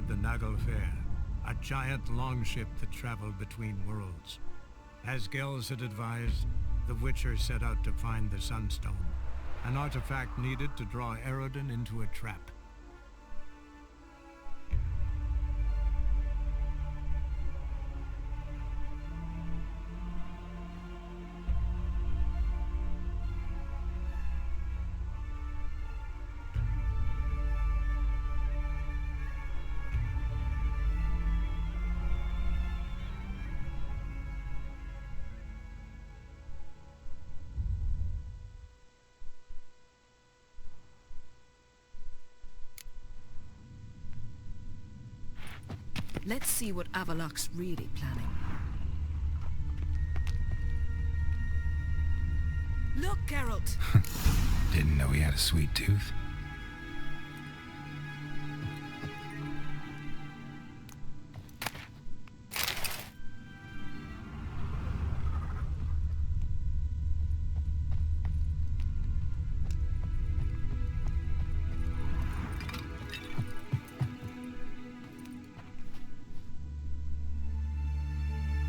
of the Naglfair, a giant longship that traveled between worlds. As Gels had advised, the Witcher set out to find the Sunstone, an artifact needed to draw Eredin into a trap. Let's see what Avallac'h's really planning. Look, Geralt! Didn't know he had a sweet tooth.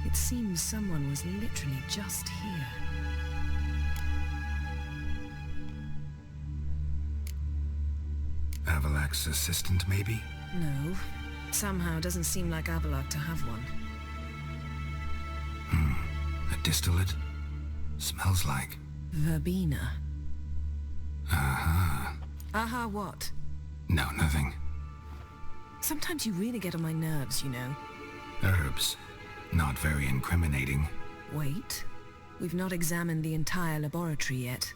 It seems someone was literally just here. Avallac'h's assistant, maybe? No. Somehow doesn't seem like Avallac'h to have one. A distillate? Smells like... Verbena. Aha. Aha what? No, nothing. Sometimes you really get on my nerves, you know. Herbs. Not very incriminating. Wait. We've not examined the entire laboratory yet.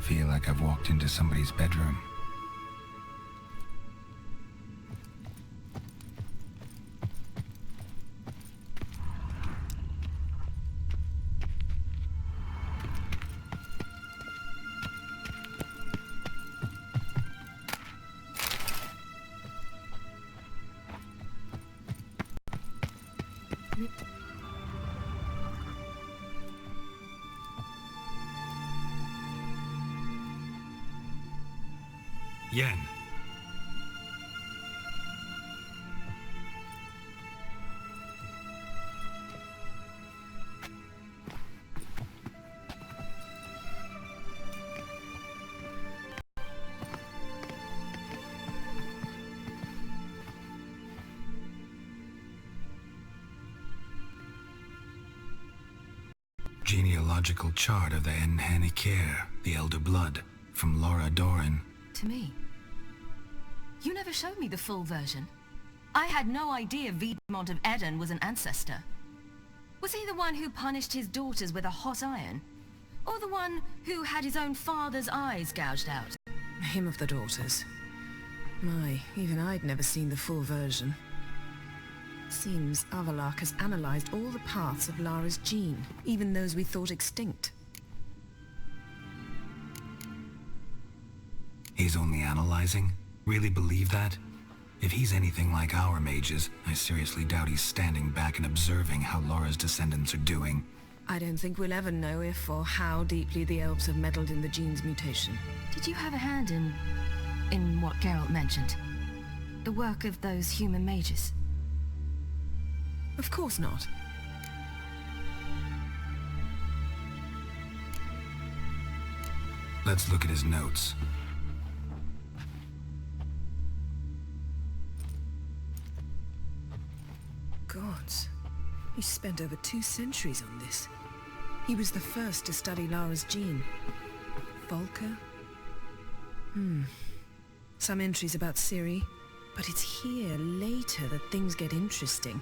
Feel like I've walked into somebody's bedroom. Yen. Genealogical chart of the Enhanikir, the Elder Blood, from Laura Doran. To me. You never showed me the full version. I had no idea Viedmont of Eden was an ancestor. Was he the one who punished his daughters with a hot iron? Or the one who had his own father's eyes gouged out? Him of the daughters. My, even I'd never seen the full version. Seems Avallac'h has analyzed all the paths of Lara's gene, even those we thought extinct. He's only analyzing? Really believe that? If he's anything like our mages, I seriously doubt he's standing back and observing how Laura's descendants are doing. I don't think we'll ever know if or how deeply the elves have meddled in the gene's mutation. Did you have a hand in what Geralt mentioned? The work of those human mages? Of course not. Let's look at his notes. Gods. He spent over 2 centuries on this. He was the first to study Lara's gene. Volker? Some entries about Ciri. But it's here, later, that things get interesting.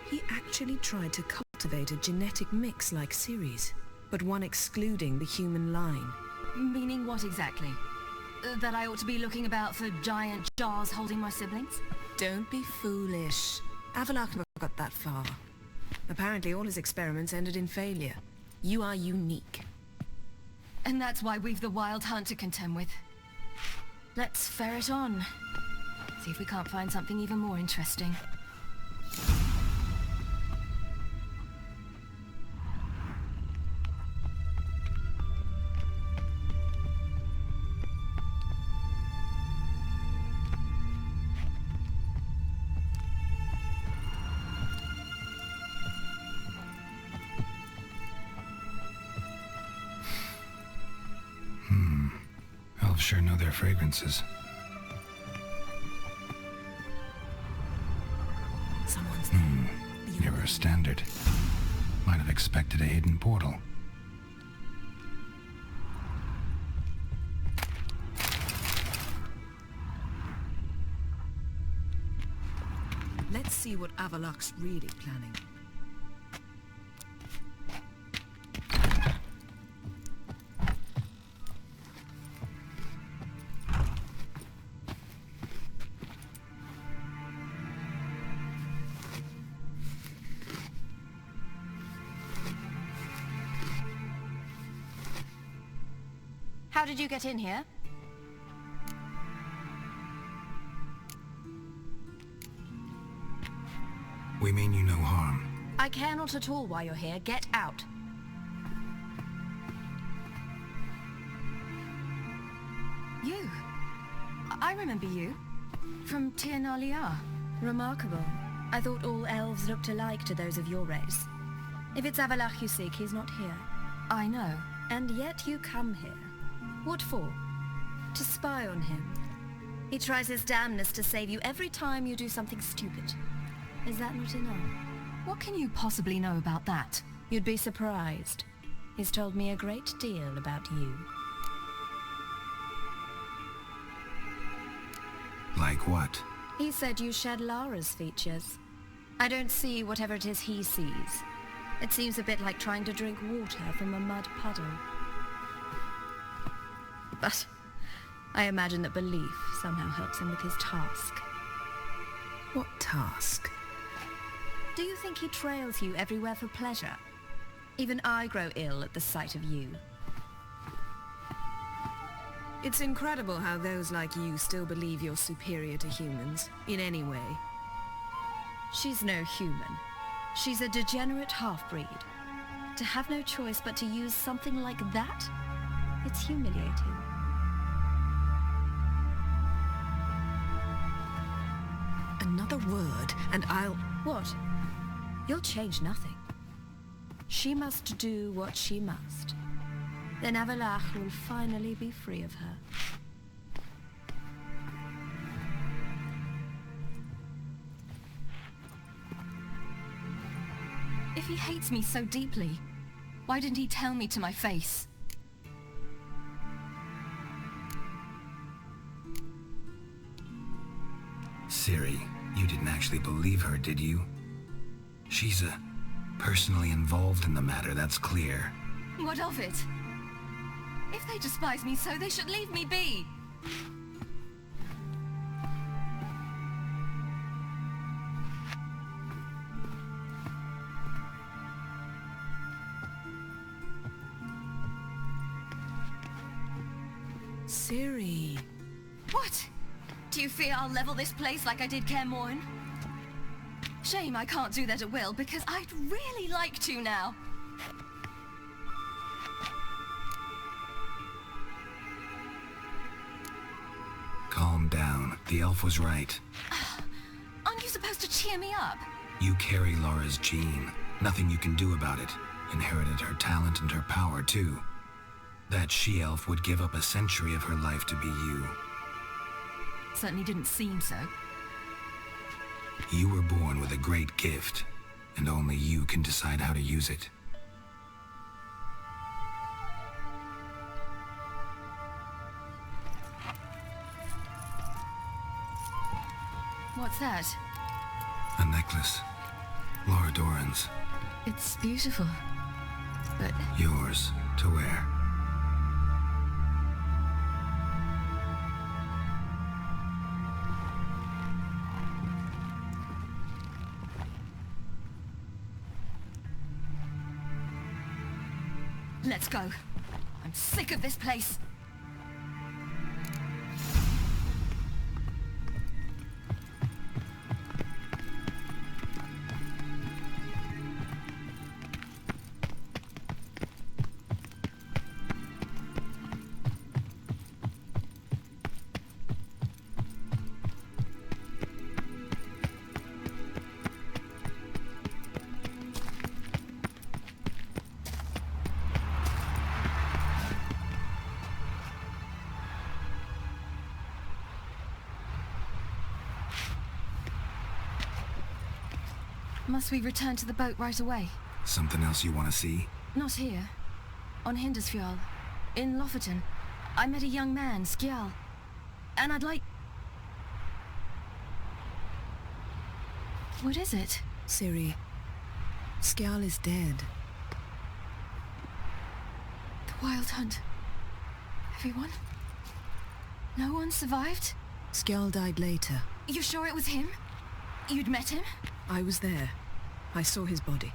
He actually tried to cultivate a genetic mix like Ciri's, but one excluding the human line. Meaning what exactly? That I ought to be looking about for giant jars holding my siblings? Don't be foolish. Avallac'h never got that far. Apparently all his experiments ended in failure. You are unique. And that's why we've the Wild Hunt to contend with. Let's ferret on. See if we can't find something even more interesting. Elves sure know their fragrances. Someone's there. Mirror standard. Might have expected a hidden portal. Let's see what Avalok's really planning. How did you get in here? We mean you no harm. I care not at all why you're here. Get out. You. I remember you. From Tir Nalia. Remarkable. I thought all elves looked alike to those of your race. If it's Avalok you seek, he's not here. I know. And yet you come here. What for? To spy on him. He tries his damnedest to save you every time you do something stupid. Is that not enough? What can you possibly know about that? You'd be surprised. He's told me a great deal about you. Like what? He said you shared Lara's features. I don't see whatever it is he sees. It seems a bit like trying to drink water from a mud puddle. But I imagine that belief somehow helps him with his task. What task? Do you think he trails you everywhere for pleasure? Even I grow ill at the sight of you. It's incredible how those like you still believe you're superior to humans, in any way. She's no human. She's a degenerate half-breed. To have no choice but to use something like that? It's humiliating. Another word, and I'll... What? You'll change nothing. She must do what she must. Then Avalok will finally be free of her. If he hates me so deeply, why didn't he tell me to my face? Ciri, you didn't actually believe her, did you? She's personally involved in the matter, that's clear. What of it? If they despise me so, they should leave me be. Ciri. What? Do you fear I'll level this place like I did Kaer Morhen? Shame I can't do that at will, because I'd really like to now. Calm down. The elf was right. Aren't you supposed to cheer me up? You carry Laura's gene. Nothing you can do about it. Inherited her talent and her power, too. That she-elf would give up a century of her life to be you. Certainly didn't seem so. You were born with a great gift, and only you can decide how to use it. What's that? A necklace. Laura Doran's. It's beautiful, but... Yours to wear. Let's go. I'm sick of this place. Must we return to the boat right away? Something else you want to see? Not here. On Hindersfjall. In Lofoten. I met a young man, Skjal. And I'd like... What is it? Ciri, Skjal is dead. The Wild Hunt. Everyone? No one survived? Skjal died later. You sure it was him? You'd met him? I was there. I saw his body.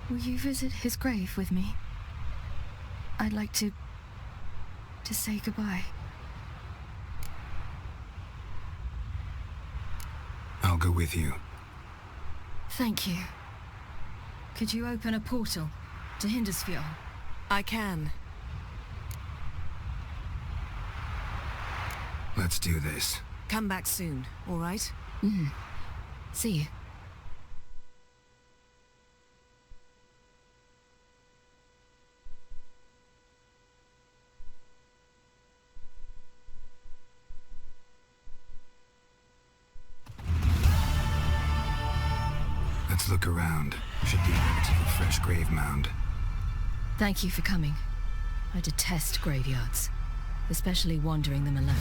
Will you visit his grave with me? I'd like to say goodbye. I'll go with you. Thank you. Could you open a portal to Hindersfjall? I can. Let's do this. Come back soon, all right? See you. Let's look around. Should be a relatively fresh grave mound. Thank you for coming. I detest graveyards, especially wandering them alone.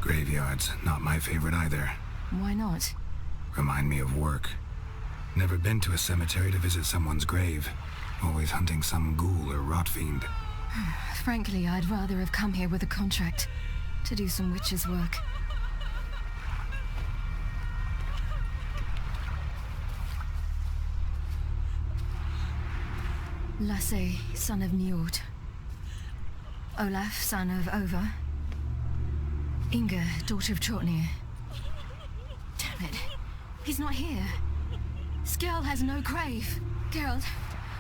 Graveyards, not my favorite either. Why not? Remind me of work. Never been to a cemetery to visit someone's grave. Always hunting some ghoul or rot fiend. Frankly, I'd rather have come here with a contract to do some witch's work. Lasse, son of Njord. Olaf, son of Ova. Inga, daughter of Trotnir. Damn it. He's not here. Skjal has no grave. Geralt,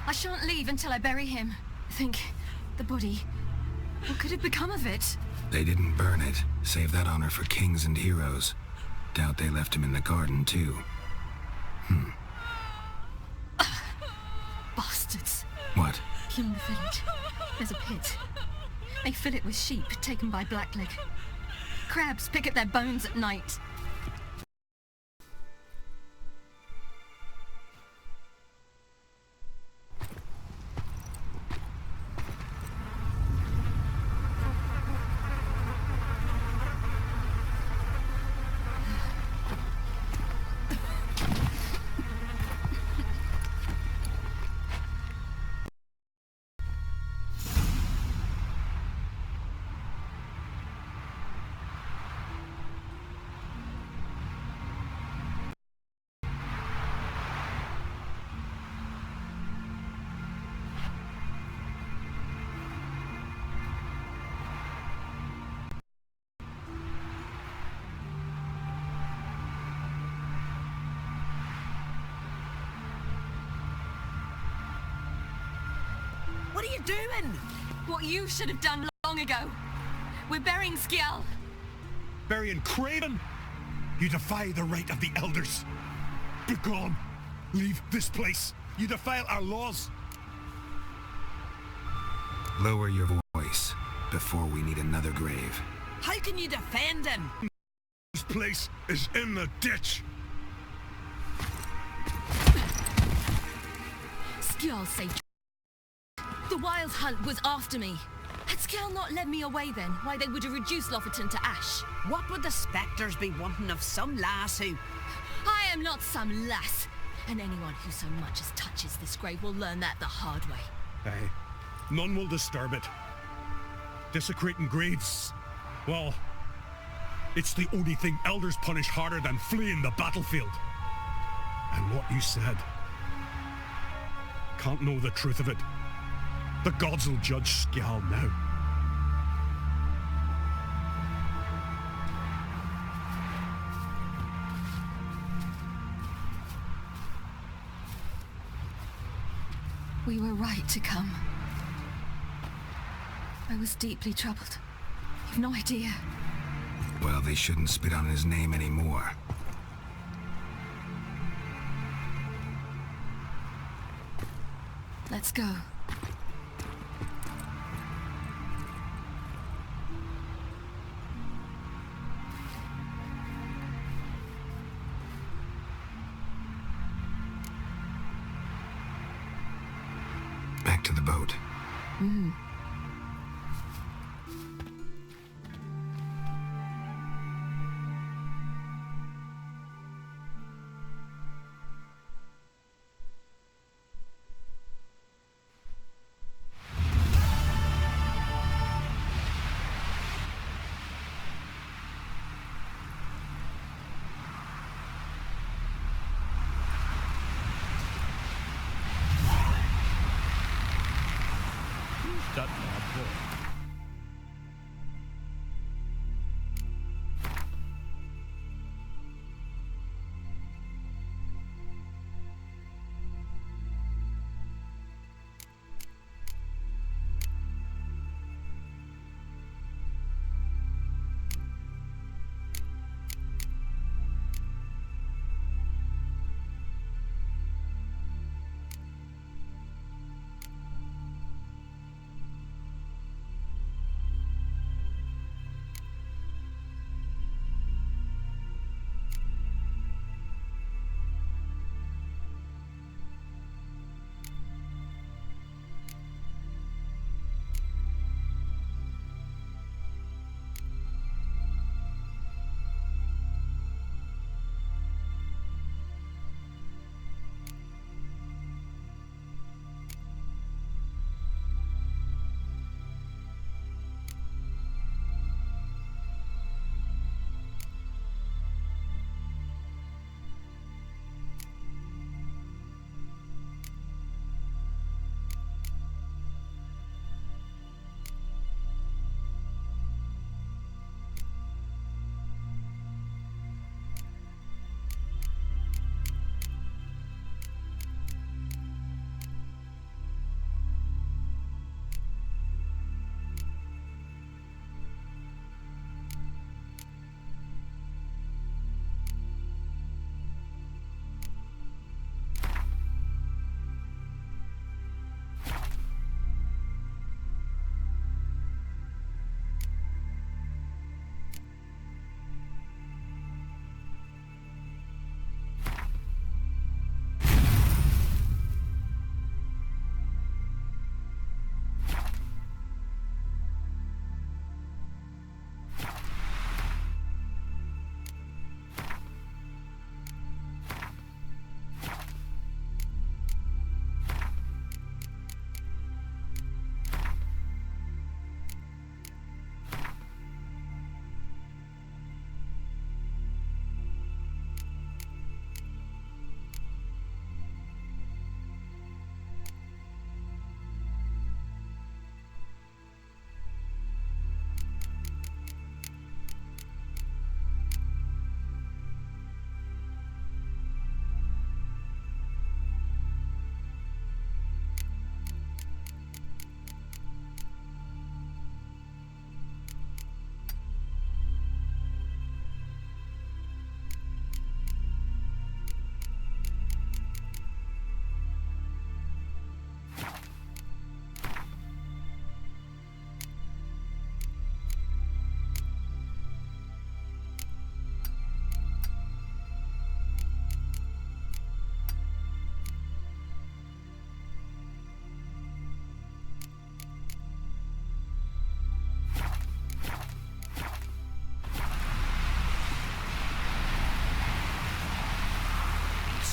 I shan't leave until I bury him. Think, the body. What could have become of it? They didn't burn it. Save that honor for kings and heroes. Doubt they left him in the garden, too. Bastards. What? Beyond the village, there's a pit. They fill it with sheep taken by Blackleg. Crabs pick at their bones at night. What are you doing? What you should have done long ago. We're burying Skjal. Burying Craven? You defy the right of the elders. Begone. Leave this place. You defile our laws. Lower your voice before we need another grave. How can you defend him? This place is in the ditch. Skjal saved. The Wild Hunt was after me. Had Skjal not led me away then, why they would have reduced Lofoten to ash. What would the spectres be wanting of some lass who... I am not some lass, and anyone who so much as touches this grave will learn that the hard way. Aye. None will disturb it. Desecrating graves. Well, it's the only thing elders punish harder than fleeing the battlefield. And what you said. Can't know the truth of it. The gods will judge Skjal now. We were right to come. I was deeply troubled. You've no idea. Well, they shouldn't spit on his name anymore. Let's go. back to the boat. That bad boy.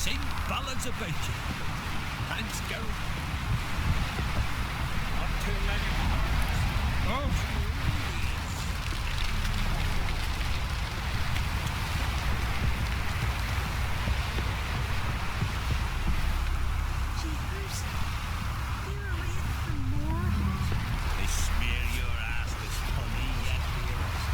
Sing ballads about you. Thanks, girl. Not too many. Oh. Jeepers. You're ready for more, huh? They smear your ass with honey yet, dearest.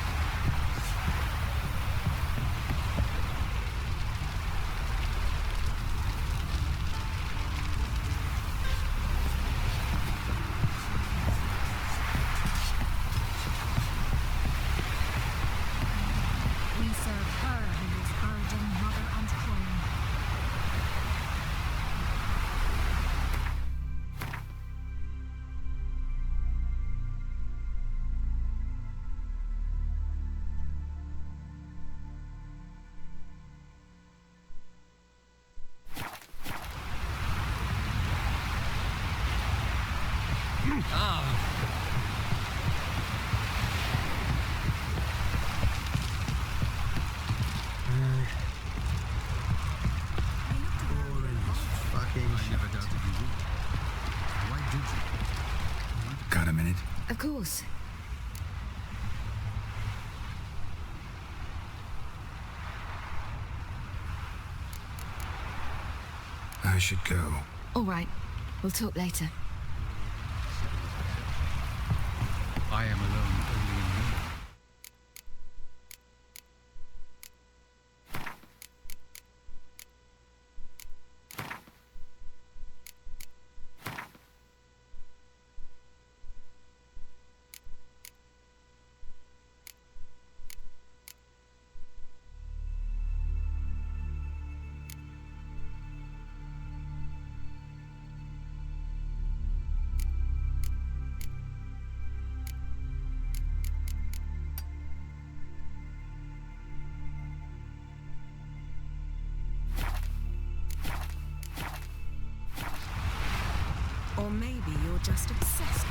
Got a minute? Of course. I should go. All right. We'll talk later. I am alone only in name. Or maybe you're just obsessed.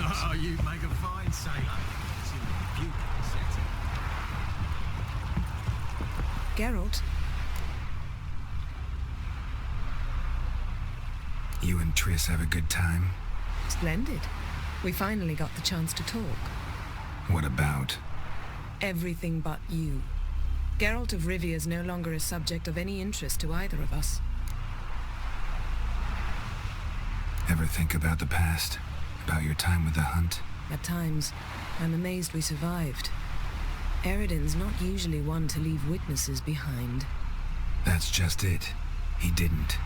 Oh, you make a fine sailor. It's in a beautiful setting. Geralt, You and Triss have a good time? splendid. We finally got the chance to talk. What about? Everything but you. Geralt of Rivia is no longer a subject of any interest to either of us. Ever think about the past? About your time with the hunt? At times, I'm amazed we survived. Eridan's not usually one to leave witnesses behind. That's just it. He didn't.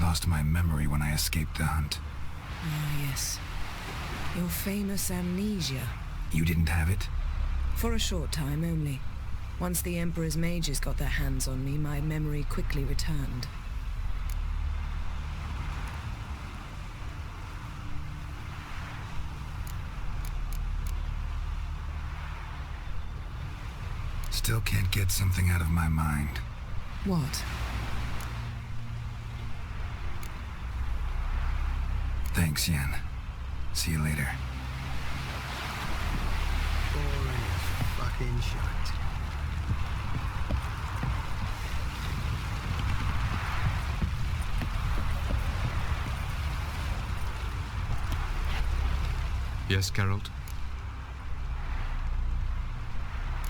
Lost my memory when I escaped the hunt. Ah, yes. Your famous amnesia. You didn't have it? For a short time only. Once the Emperor's mages got their hands on me, my memory quickly returned. Still can't get something out of my mind. What? Thanks, Yen. See you later. Boring as fucking shite. Yes, Geralt?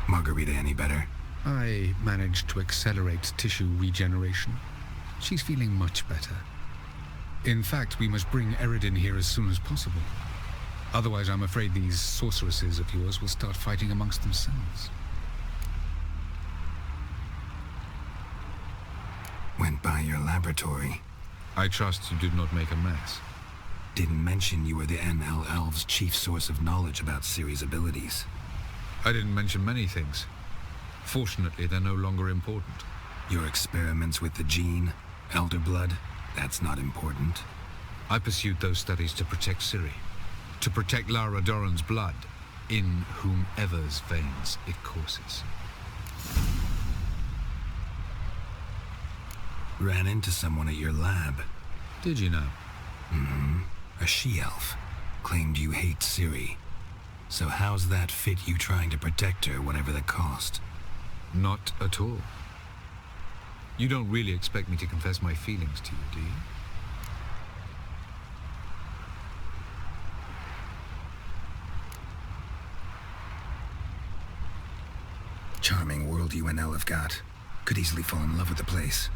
Margarita any better? I managed to accelerate tissue regeneration. She's feeling much better. In fact, we must bring Eridan here as soon as possible. Otherwise, I'm afraid these sorceresses of yours will start fighting amongst themselves. Went by your laboratory. I trust you did not make a mess. Didn't mention you were the NL Elves' chief source of knowledge about Ciri's abilities. I didn't mention many things. Fortunately, they're no longer important. Your experiments with the gene, Elder Blood, that's not important. I pursued those studies to protect Ciri. To protect Lara Doran's blood, in whomever's veins it courses. Ran into someone at your lab. Did you know? Mm-hmm. A she-elf. Claimed you hate Ciri. So how's that fit you trying to protect her, whatever the cost? Not at all. You don't really expect me to confess my feelings to you, do you? Charming world you and Elle have got. Could easily fall in love with the place.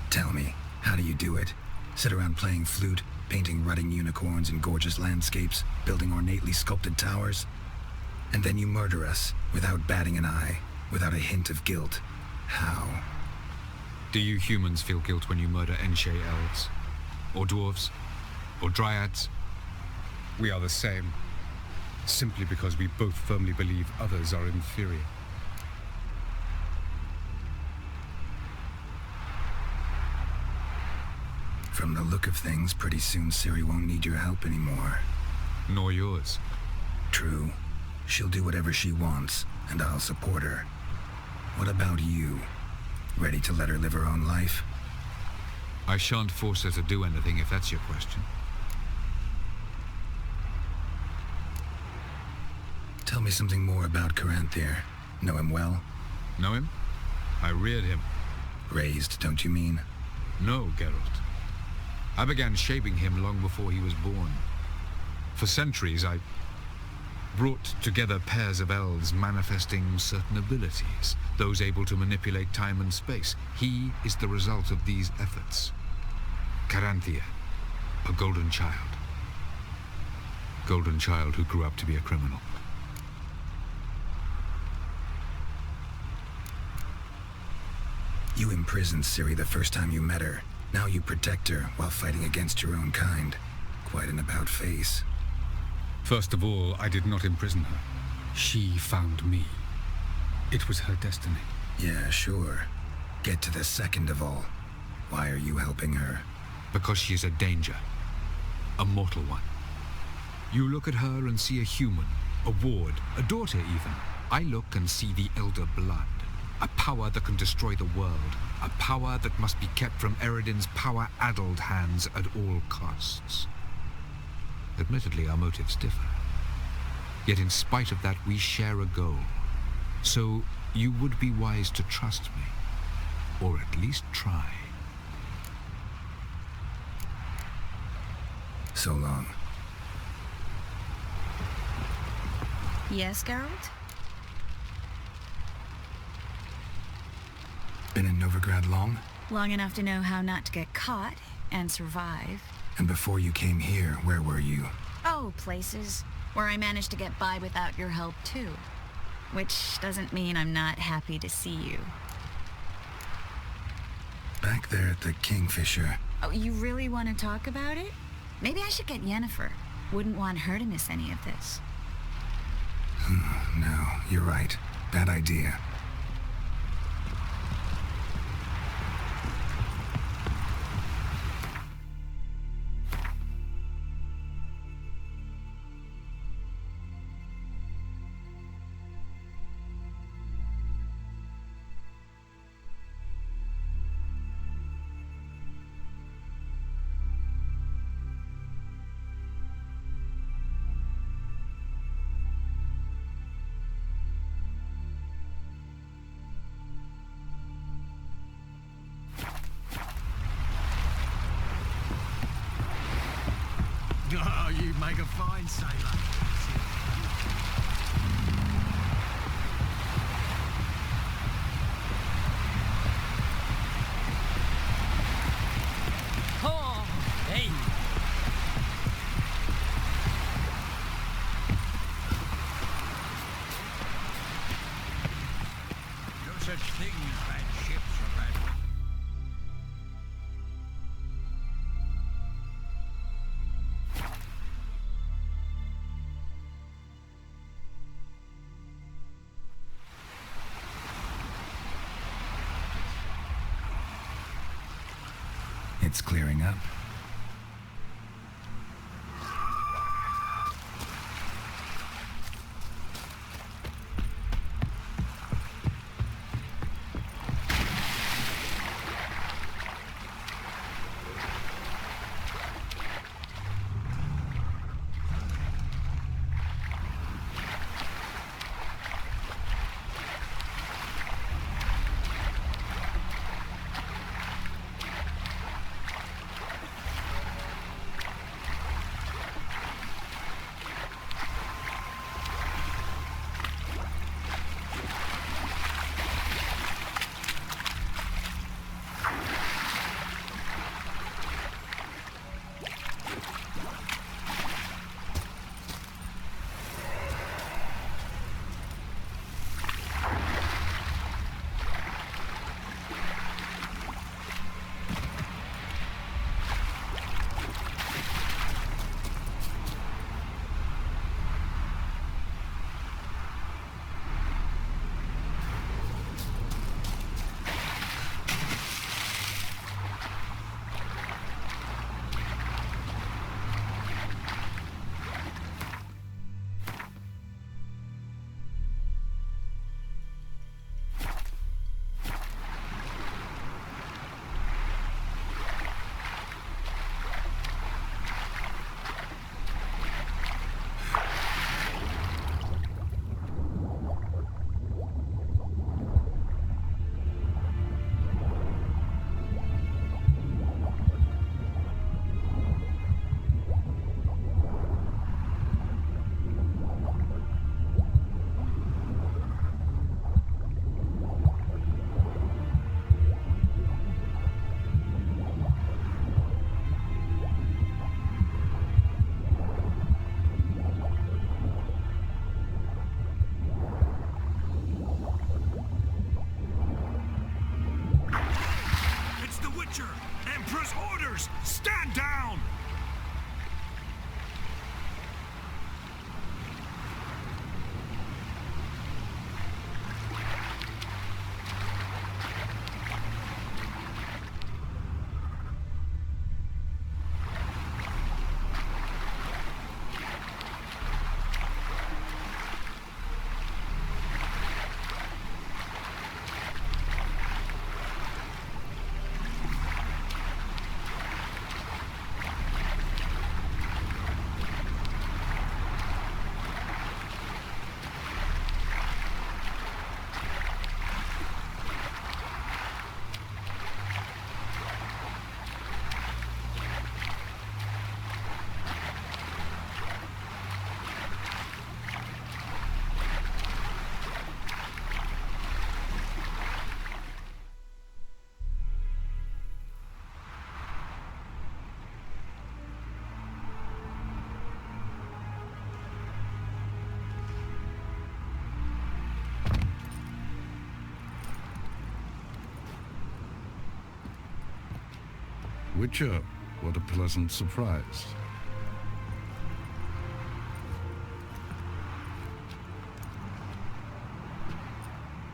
Tell me, how do you do it? Sit around playing flute, painting rutting unicorns in gorgeous landscapes, building ornately sculpted towers? And then you murder us, without batting an eye, without a hint of guilt. How? Do you humans feel guilt when you murder Enshe elves? Or dwarves? Or dryads? We are the same. Simply because we both firmly believe others are inferior. From the look of things, pretty soon Ciri won't need your help anymore. Nor yours. True. She'll do whatever she wants, and I'll support her. What about you? Ready to let her live her own life? I shan't force her to do anything if that's your question. Tell me something more about Caranthir. Know him well? Know him? I reared him. Raised, don't you mean? No, Geralt. I began shaping him long before he was born. For centuries, I brought together pairs of elves manifesting certain abilities, those able to manipulate time and space. He is the result of these efforts. Caranthir, a golden child. Golden child who grew up to be a criminal. You imprisoned Ciri the first time you met her. Now you protect her while fighting against your own kind. Quite an about-face. First of all, I did not imprison her. She found me. It was her destiny. Yeah, sure. Get to the second of all. Why are you helping her? Because she is a danger. A mortal one. You look at her and see a human, a ward, a daughter even. I look and see the Elder Blood. A power that can destroy the world. A power that must be kept from Eredin's power-addled hands at all costs. Admittedly, our motives differ. Yet in spite of that, we share a goal. So you would be wise to trust me. Or at least try. So long. Yes, Geralt? Been in Novigrad long? Long enough to know how not to get caught and survive. And before you came here, where were you? Oh, places where I managed to get by without your help, too. Which doesn't mean I'm not happy to see you. Back there at the Kingfisher. Oh, you really want to talk about it? Maybe I should get Yennefer. Wouldn't want her to miss any of this. No, you're right. Bad idea. Oh, you make a fine sailor. Oh, hey. No such thing as bad ships or bad... It's clearing up. Witcher! Emperor's orders! Stand down! Witcher, what a pleasant surprise.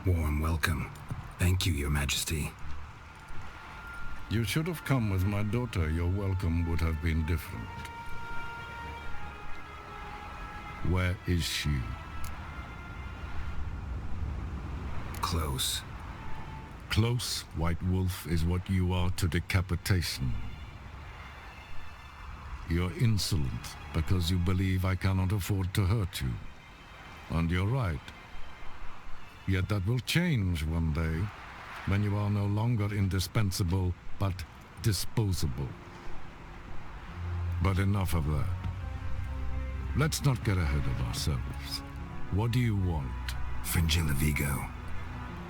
Warm welcome. Thank you, Your Majesty. You should have come with my daughter. Your welcome would have been different. Where is she? Close. Close, White Wolf, is what you are to decapitation. You're insolent because you believe I cannot afford to hurt you. And you're right. Yet that will change one day, when you are no longer indispensable, but disposable. But enough of that. Let's not get ahead of ourselves. What do you want? Fringilla Vigo.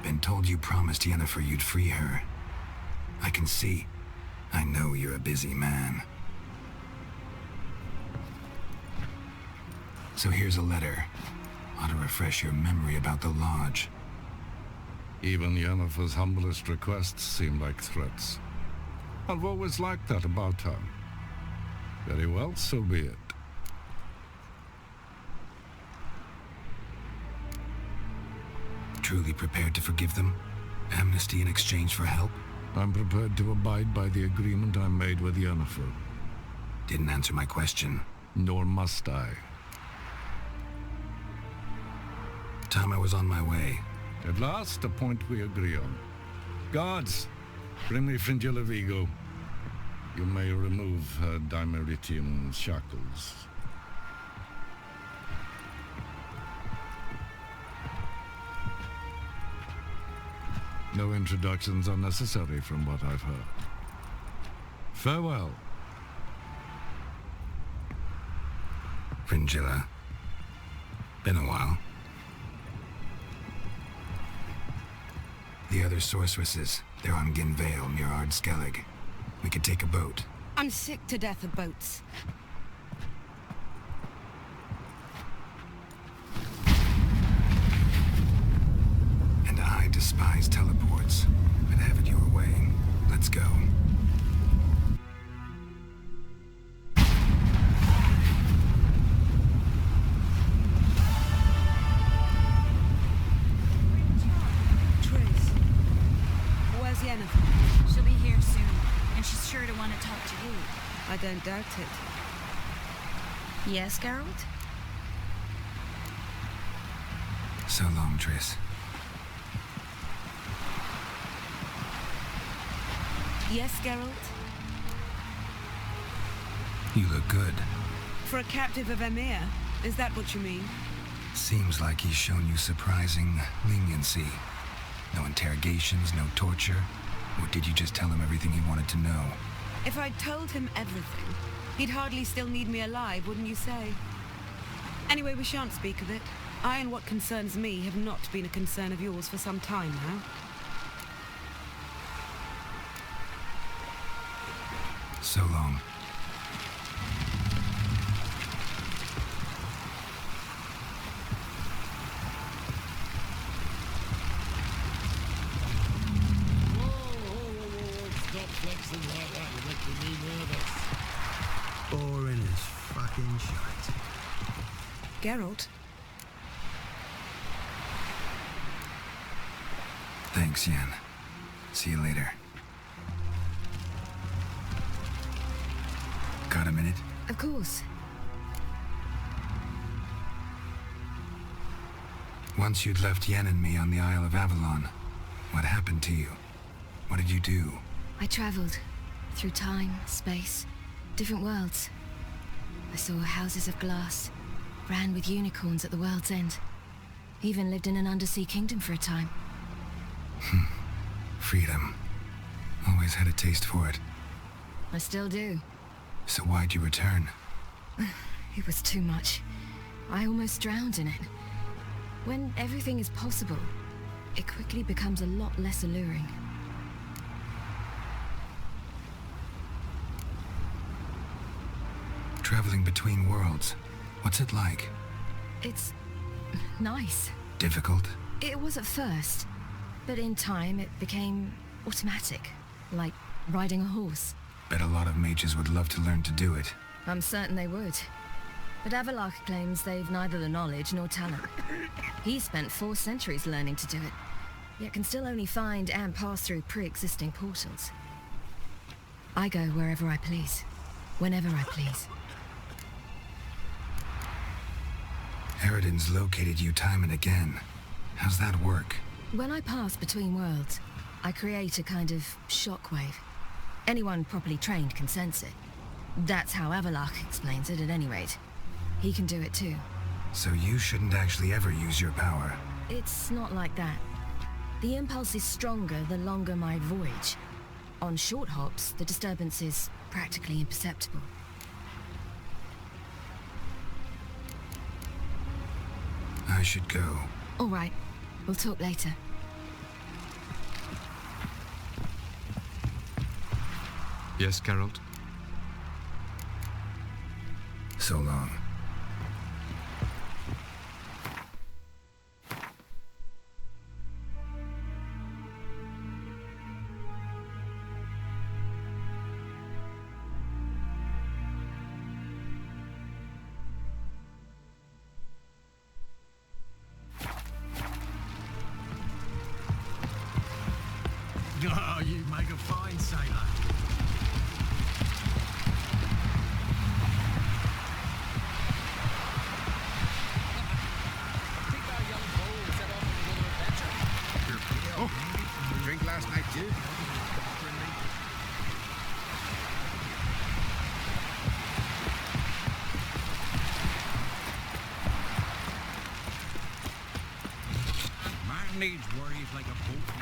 Been told you promised Yennefer you'd free her. I can see. I know you're a busy man. So here's a letter. Ought to refresh your memory about the Lodge. Even Yennefer's humblest requests seem like threats. I've always liked that about her. Very well, so be it. Truly prepared to forgive them? Amnesty in exchange for help? I'm prepared to abide by the agreement I made with Yennefer. Didn't answer my question. Nor must I. Time I was on my way. At last, a point we agree on. Guards, bring me Fringilla Vigo. You may remove her dimeritium shackles. No introductions are necessary from what I've heard. Farewell. Fringilla. Been a while. The other sorceresses, they're on Ginvale near Ard Skellig. We could take a boat. I'm sick to death of boats. And I despise teleports. But have it your way. Let's go. Yennefer. She'll be here soon, and she's sure to want to talk to you. I don't doubt it. Yes, Geralt? So long, Triss. Yes, Geralt? You look good. For a captive of Emir, is that what you mean? Seems like he's shown you surprising leniency. No interrogations, no torture? Or did you just tell him everything he wanted to know? If I'd told him everything, he'd hardly still need me alive, wouldn't you say? Anyway, we shan't speak of it. I and what concerns me have not been a concern of yours for some time now. So long. sexy like that, you're making me nervous. Boring as fucking shite. Geralt, Thanks, Yen. See you later. Got a minute? Of course. Once you'd left Yen and me on the Isle of Avalon, what happened to you? What did you do? I traveled through time, space, different worlds. I saw houses of glass, ran with unicorns at the world's end. Even lived in an undersea kingdom for a time. Freedom. Always had a taste for it. I still do. So why'd you return? It was too much. I almost drowned in it. When everything is possible, it quickly becomes a lot less alluring. Traveling between worlds. What's it like? It's nice. Difficult? It was at first, but in time it became automatic, like riding a horse. Bet a lot of mages would love to learn to do it. I'm certain they would. But Avalok claims they've neither the knowledge nor talent. He spent 4 centuries learning to do it, yet can still only find and pass through pre-existing portals. I go wherever I please, whenever I please. Eridan's located you time and again. How's that work? When I pass between worlds, I create a kind of shockwave. Anyone properly trained can sense it. That's how Avalok explains it at any rate. He can do it too. So you shouldn't actually ever use your power. It's not like that. The impulse is stronger the longer my voyage. On short hops, the disturbance is practically imperceptible. I should go. All right. We'll talk later. Yes, Geralt? So long. Oh, you make a fine sailor. Oh, drink last night too? Man needs worries like a boat.